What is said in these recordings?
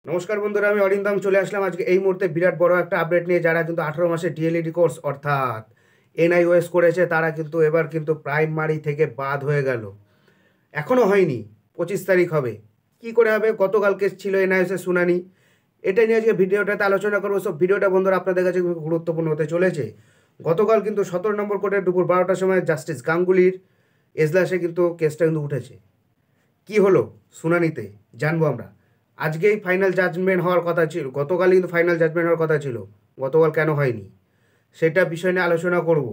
নমস্কার বন্ধুরা, আমি অরিন্দম চলে আসলাম আজকে এই মুহূর্তে বিরাট বড় একটা আপডেট নিয়ে। যারা কিন্তু 18 মাসের ডিএলইডি কোর্স অর্থাৎ এনআইওএস করেছে তারা কিন্তু এবার কিন্তু প্রাইমারি থেকে বাদ হয়ে গেল। এখনও হয়নি, 25 তারিখ হবে। কি করে হবে? গতকালকে ছিল এনআইওএসের শুনানি। এটা নিয়ে আজকে ভিডিওটাতে আলোচনা করবো। সব ভিডিওটা বন্ধুরা আপনাদের কাছে খুব গুরুত্বপূর্ণ হতে চলেছে। গতকাল কিন্তু 17 নম্বর কোর্টে দুপুর 12টার সময় জাস্টিস গাঙ্গুলির এজলাসে কিন্তু কেসটা কিন্তু উঠেছে। কি হলো শুনানিতে জানবো আমরা। আজকেই ফাইনাল জাজমেন্ট হওয়ার কথা ছিল, গতকালই কিন্তু ফাইনাল জাজমেন্ট হওয়ার কথা ছিল। গতকাল কেন হয়নি সেটা বিষয় নিয়ে আলোচনা করব।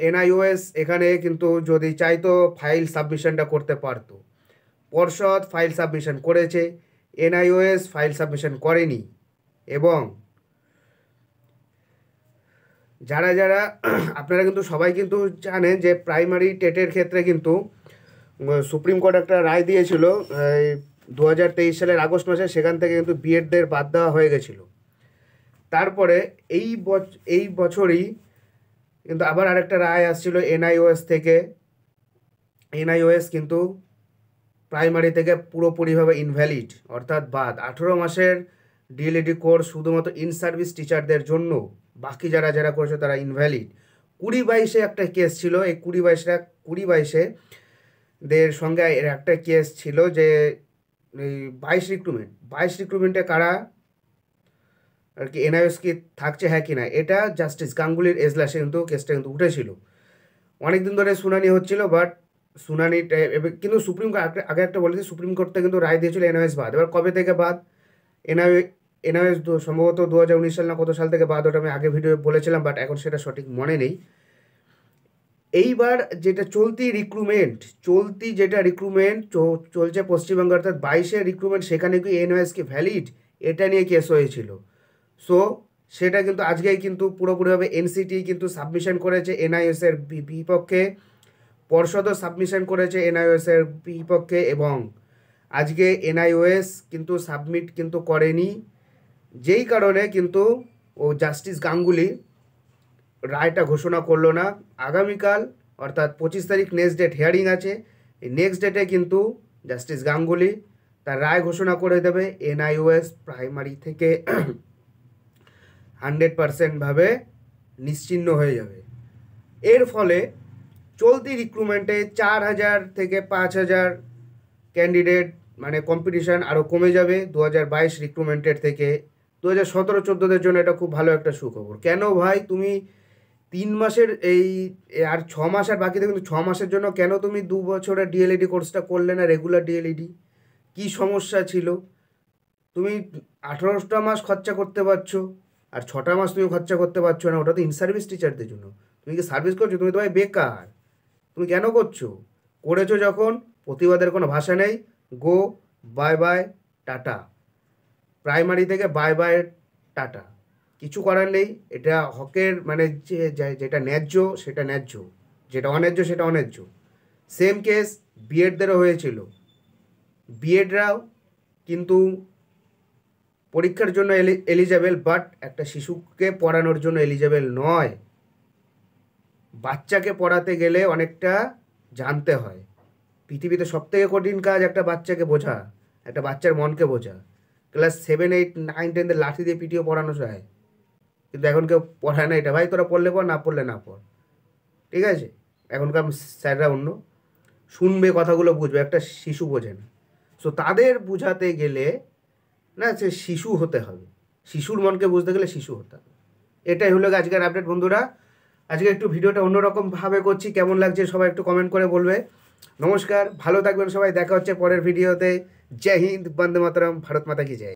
এনআইওএস এখানে কিন্তু যদি চাইতো ফাইল সাবমিশনটা করতে পারতো। পর্ষদ ফাইল সাবমিশন করেছে, এনআইওএস ফাইল সাবমিশন করেনি। এবং যারা যারা আপনারা কিন্তু সবাই কিন্তু জানেন যে প্রাইমারি টেটের ক্ষেত্রে কিন্তু সুপ্রিম কোর্ট একটা রায় দিয়েছিল 2023 সালের আগস্ট মাসে। সেখান থেকে কিন্তু বিএডদের বাদ দেওয়া হয়ে গেছিলো। তারপরে এই বছরই কিন্তু আবার আরেকটা রায় আসছিল এনআইওএস থেকে। এনআইওএস কিন্তু প্রাইমারি থেকে পুরোপুরিভাবে ইনভ্যালিড, অর্থাৎ বাদ। 18 মাসের ডিএলইডি কোর্স শুধুমাত্র ইন সার্ভিস টিচারদের জন্য, বাকি যারা যারা করেছে তারা ইনভ্যালিড। 2022-এ একটা কেস ছিল। এই 2022-এ দের সঙ্গে এর একটা কেস ছিল যে এই 22 রিক্রুটমেন্টে কারা আর কি এনআইওএস কি থাকছে হ্যাঁ কি না, এটা জাস্টিস গাঙ্গুলির এজলাসে কিন্তু কেসটা কিন্তু উঠেছিল। অনেক দিন ধরে শুনানি হচ্ছিল, বাট শুনানিটা কিন্তু সুপ্রিম কোর্ট আগে একটা বলেছে, সুপ্রিম কোর্ট থেকে কিন্তু রায় দিয়েছিল এনআইওএস বাদ। এবার কবে থেকে বাদ? এনআইওএস সম্ভবত 2019 সাল না কত সাল থেকে বাদ, ওটা আমি আগে ভিডিও বলেছিলাম, বাট এখন সেটা সঠিক মনে নেই। এইবার যেটা চলতি রিক্রুটমেন্ট চলছে পশ্চিমবঙ্গে, অর্থাৎ 22-এর রিক্রুটমেন্ট, সেখানে কি এনআইওএস কি ভ্যালিড, এটা নিয়ে কেস হয়েছিল। সো সেটা কিন্তু আজকেই কিন্তু পুরোপুরিভাবে এনসিটি কিন্তু সাবমিশন করেছে এনআইওএসের বিপক্ষে, পর্ষদও সাবমিশন করেছে এনআইওএসের বিপক্ষে। এবং আজকে এনআইওএস কিন্তু সাবমিট কিন্তু করেনি, যেই কারণে কিন্তু জাস্টিস গাঙ্গুলি রায়টা ঘোষণা করলো না। আগামীকাল অর্থাৎ 25 তারিখ নেক্সট ডেট হিয়ারিং আছে। এই নেক্সট ডেটে কিন্তু জাস্টিস গাঙ্গুলি তার রায় ঘোষণা করে দেবে। এনআইওএস প্রাইমারি থেকে 100% নিশ্চিহ্ন হয়ে যাবে। এর ফলে চলতি রিক্রুটমেন্টে 4000 থেকে 5000 ক্যান্ডিডেট মানে কম্পিটিশান আরও কমে যাবে 2022 রিক্রুটমেন্টের থেকে। 2017-14-দের জন্য এটা খুব ভালো একটা সুখবর। কেন ভাই, তুমি 3 মাসের আর 6 মাস আর বাকি, কিন্তু 6 মাসের জন্য কেন তুমি 2 বছরের ডিএলইডি কোর্সটা করলে না, রেগুলার ডিএলইডি? কী সমস্যা ছিল? তুমি 18টা মাস খরচা করতে পারছো, আর 6টা মাস তুমি খরচা করতে পারছো না। ওটা তো ইন সার্ভিস টিচারদের জন্য। তুমি কি সার্ভিস করছো? তুমি তো ভাই বেকার। তুমি কেন করছো? করেছো যখন, প্রতিবাদের কোনো ভাষা নেই। গো, বাই বাই, টাটা। প্রাইমারি থেকে বাই বাই, টাটা। কিছু করার নেই। এটা হকের মানে যেটা ন্যায্য সেটা ন্যায্য, যেটা অন্যায্য সেটা অন্যায্য। সেম কেস বিএডদেরও হয়েছিল। বিএডরাও কিন্তু পরীক্ষার জন্য এলিজেবল, বাট একটা শিশুকে পড়ানোর জন্য এলিজেবল নয়। বাচ্চাকে পড়াতে গেলে অনেকটা জানতে হয়। পৃথিবীতে সবথেকে কঠিন কাজ একটা বাচ্চাকে বোঝা, একটা বাচ্চার মনকে বোঝা। ক্লাস 7, 8, 9, 10 লাঠি দিয়ে পিটিয়ে পড়ানো যায়, কিন্তু এখন কেউ পড়ায় না। এটা ভাই তোরা পড়লে পড়, না পড়লে না পড়, ঠিক আছে? এখনকার স্যাররা অন্য, শুনবে কথাগুলো, বুঝবে। একটা শিশু বোঝে না। সো তাদের বোঝাতে গেলে না, সে শিশু হতে হবে। শিশুর মনকে বুঝতে গেলে শিশু হতে হবে। এটাই হলো আজকের আপডেট বন্ধুরা। আজকে একটু ভিডিওটা অন্যরকমভাবে করছি, কেমন লাগছে সবাই একটু কমেন্ট করে বলবে। নমস্কার, ভালো থাকবেন সবাই, দেখা হচ্ছে পরের ভিডিওতে। জয় হিন্দ, বন্দে মাতরম, ভারত মাতা কি জয়।